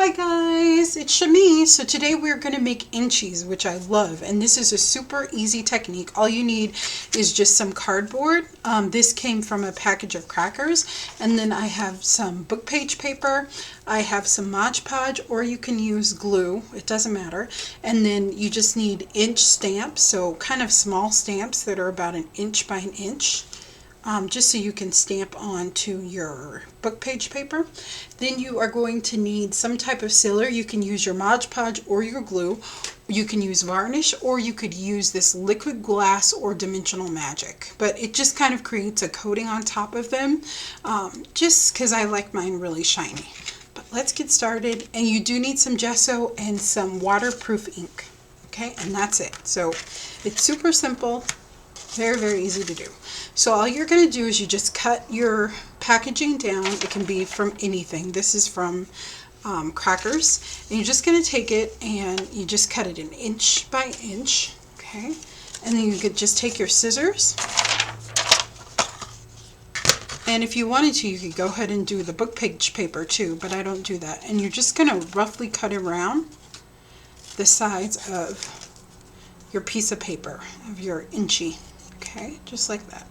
Hi guys, it's Shami. So today we're going to make inchies, which I love, and this is a super easy technique. All you need is just some cardboard. This came from a package of crackers, and then I have some book page paper. I have some Mod Podge, or you can use glue, it doesn't matter. And then you just need inch stamps, so kind of small stamps that are about an inch by an inch. Just so you can stamp onto your book page paper. Then you are going to need some type of sealer. You can use your Mod Podge or your glue. You can use varnish, or you could use this liquid glass or Dimensional Magic. But it just kind of creates a coating on top of them, just because I like mine really shiny. But let's get started. And you do need some gesso and some waterproof ink. Okay, and that's it. So it's super simple. Very, very easy to do. So all you're going to do is you just cut your packaging down. It can be from anything. This is from crackers. And you're just going to take it and you just cut it an inch by inch. Okay. And then you could just take your scissors. And if you wanted to, you could go ahead and do the book page paper too, but I don't do that. And you're just going to roughly cut around the sides of your piece of paper, of your inchie. Okay, just like that.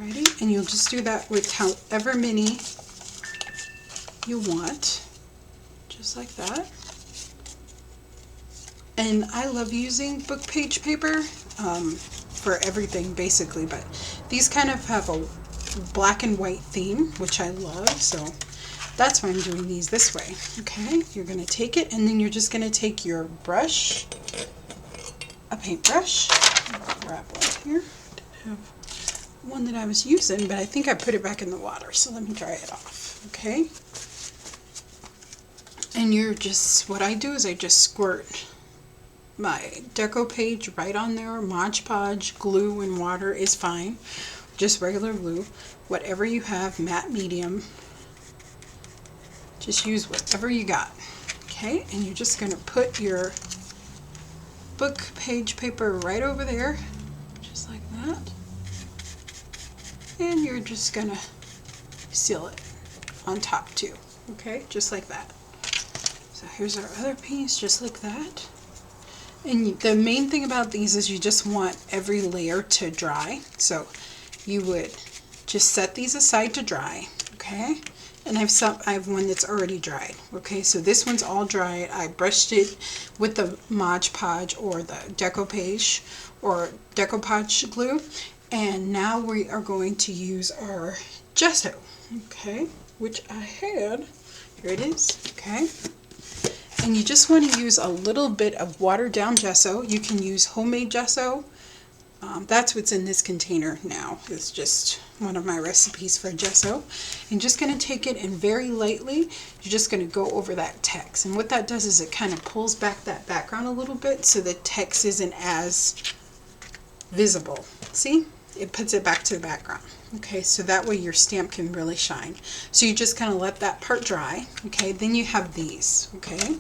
Alrighty, and you'll just do that with however many you want, just like that. And I love using book page paper for everything basically, but these kind of have a black and white theme, which I love, so that's why I'm doing these this way. Okay, you're going to take it, and then you're just going to take your brush, a paintbrush. Grab one here. I have one that I was using, but I think I put it back in the water, so let me dry it off. Okay, and you're just, what I do is I just squirt my deco page right on there. Mod Podge, glue, and water is fine, just regular glue, whatever you have, matte, medium, just use whatever you got. Okay, and you're just going to put your book page paper right over there, just like that, and you're just gonna seal it on top too. Okay, just like that. So here's our other piece, just like that. And the main thing about these is you just want every layer to dry, so you would just set these aside to dry. Okay, and I have one that's already dried. Okay, so this one's all dried. I brushed it with the Mod Podge or the decoupage or decoupage glue, and now we are going to use our gesso. Okay, which I had. Here it is. Okay, and you just want to use a little bit of watered down gesso. You can use homemade gesso. That's what's in this container now. It's just one of my recipes for gesso. I'm just going to take it and very lightly, you're just going to go over that text. And what that does is it kind of pulls back that background a little bit so the text isn't as visible. See? It puts it back to the background. Okay, so that way your stamp can really shine. So you just kind of let that part dry. Okay, then you have these. Okay,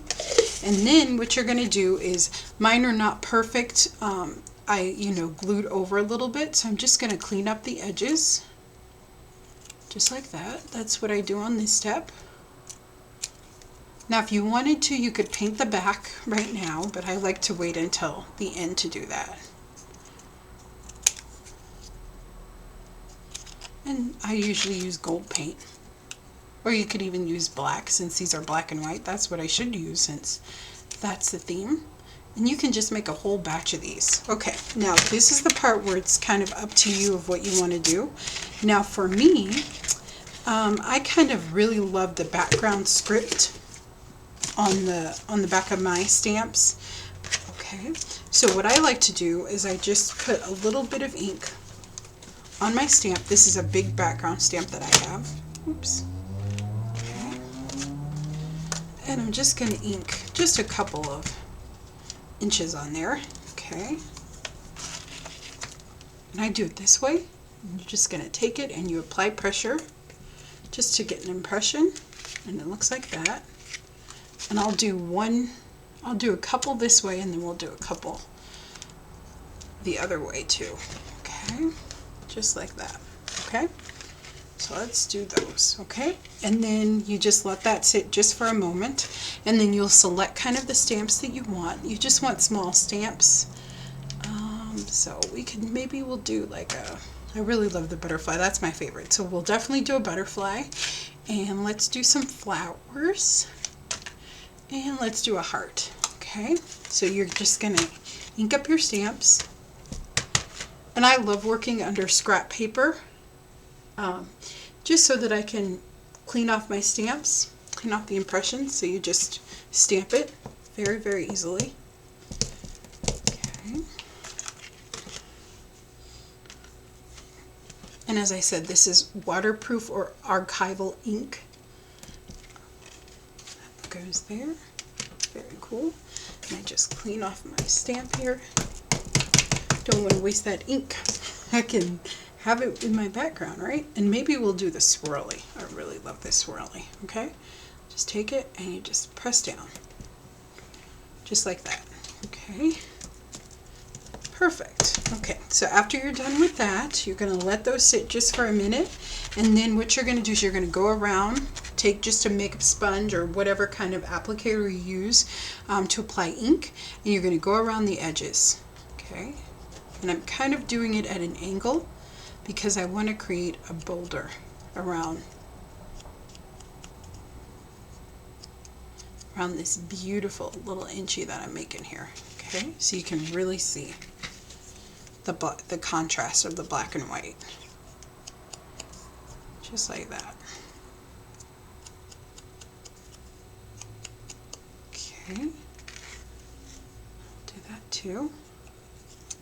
and then what you're going to do is, mine are not perfect. I glued over a little bit, so I'm just going to clean up the edges just like that. That's what I do on this step. Now if you wanted to, you could paint the back right now, but I like to wait until the end to do that. And I usually use gold paint, or you could even use black, since these are black and white. That's what I should use, since that's the theme. And you can just make a whole batch of these. Okay, now this is the part where it's kind of up to you of what you want to do. Now for me, I kind of really love the background script on the back of my stamps. Okay, so what I like to do is I just put a little bit of ink on my stamp. This is a big background stamp that I have. Oops. Okay. And I'm just going to ink just a couple of inches on there. Okay, and I do it this way. You're just going to take it and you apply pressure just to get an impression, and it looks like that. And I'll do a couple this way, and then we'll do a couple the other way too. Okay, just like that. Okay, So let's do those, okay? And then you just let that sit just for a moment, and then you'll select kind of the stamps that you want. You just want small stamps. So we can, maybe we'll do like a, I really love the butterfly, that's my favorite. So we'll definitely do a butterfly, and let's do some flowers, and let's do a heart, okay? So you're just gonna ink up your stamps. And I love working under scrap paper, just so that I can clean off my stamps, clean off the impressions. So you just stamp it very, very easily. Okay. And as I said, this is waterproof or archival ink. That goes there. Very cool. And I just clean off my stamp here. Don't want to waste that ink. I can have it in my background, right? And maybe we'll do the swirly. I really love this swirly, okay? Just take it and you just press down. Just like that, okay? Perfect. Okay, so after you're done with that, you're gonna let those sit just for a minute, and then what you're gonna do is you're gonna go around, take just a makeup sponge or whatever kind of applicator you use to apply ink, and you're gonna go around the edges, okay? And I'm kind of doing it at an angle because I want to create a boulder around this beautiful little inchy that I'm making here. Okay, so you can really see the contrast of the black and white, just like that. Okay, do that too.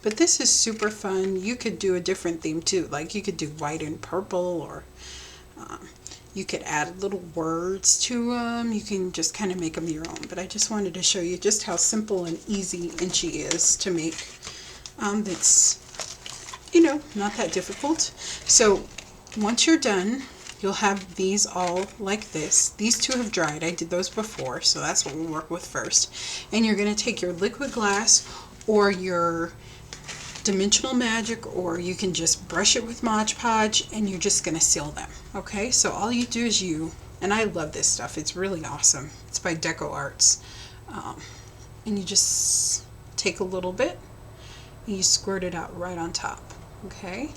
But this is super fun. You could do a different theme too. Like you could do white and purple, or you could add little words to them. You can just kind of make them your own. But I just wanted to show you just how simple and easy inchy is to make. It's, you know, not that difficult. So once you're done, you'll have these all like this. These two have dried. I did those before, so that's what we'll work with first. And you're going to take your liquid glass or your Dimensional Magic, or you can just brush it with Mod Podge, and you're just going to seal them. Okay, so all you do is and I love this stuff, it's really awesome. It's by Deco Arts. And you just take a little bit and you squirt it out right on top. Okay,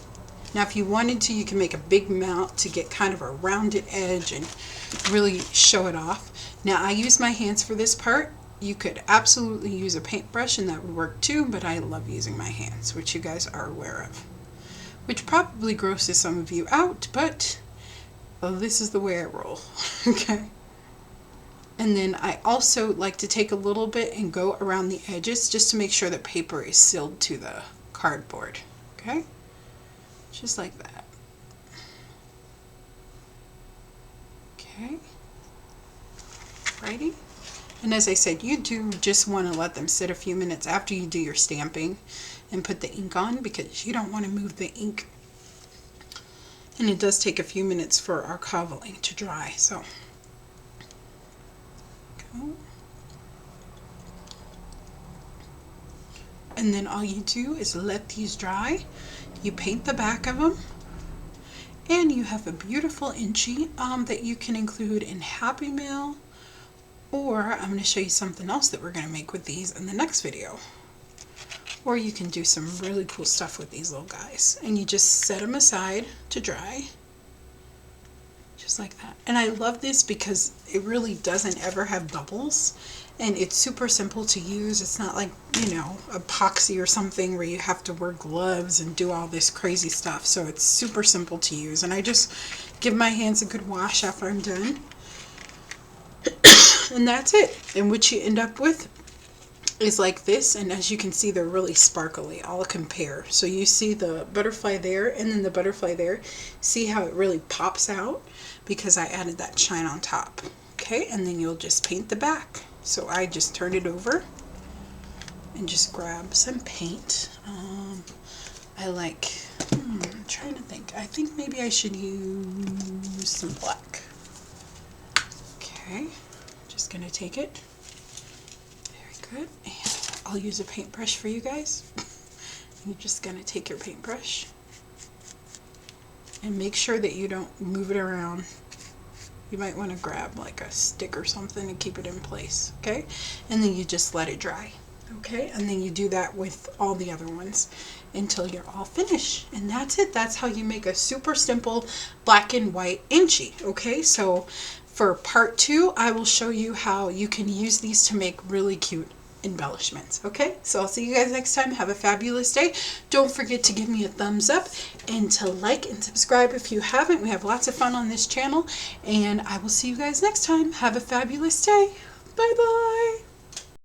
now if you wanted to, you can make a big mount to get kind of a rounded edge and really show it off. Now I use my hands for this part. You could absolutely use a paintbrush and that would work too, but I love using my hands, which you guys are aware of. Which probably grosses some of you out, but this is the way I roll. Okay. And then I also like to take a little bit and go around the edges just to make sure that paper is sealed to the cardboard. Okay? Just like that. Okay. Righty. And as I said, you do just want to let them sit a few minutes after you do your stamping and put the ink on, because you don't want to move the ink. And it does take a few minutes for our archival ink to dry. So, go. And then all you do is let these dry. You paint the back of them. And you have a beautiful inchy that you can include in Happy Mail. Or I'm going to show you something else that we're going to make with these in the next video. Or you can do some really cool stuff with these little guys. And you just set them aside to dry. Just like that. And I love this because it really doesn't ever have bubbles. And it's super simple to use. It's not like, you know, epoxy or something where you have to wear gloves and do all this crazy stuff. So it's super simple to use. And I just give my hands a good wash after I'm done. And that's it. And what you end up with is like this, and as you can see, they're really sparkly. I'll compare. So you see the butterfly there and then the butterfly there. See how it really pops out because I added that shine on top. Okay, and then you'll just paint the back. So I just turn it over and just grab some paint. I like, I'm trying to think. I think maybe I should use some black. Okay. Just gonna take it. Very good. And I'll use a paintbrush for you guys. You're just gonna take your paintbrush And make sure that you don't move it around. You might want to grab like a stick or something to keep it in place, okay? And then you just let it dry, okay? And then you do that with all the other ones until you're all finished. And that's it. That's how you make a super simple black and white Inchi, okay? So for part 2, I will show you how you can use these to make really cute embellishments, okay? So I'll see you guys next time. Have a fabulous day. Don't forget to give me a thumbs up and to like and subscribe if you haven't. We have lots of fun on this channel, and I will see you guys next time. Have a fabulous day. Bye bye.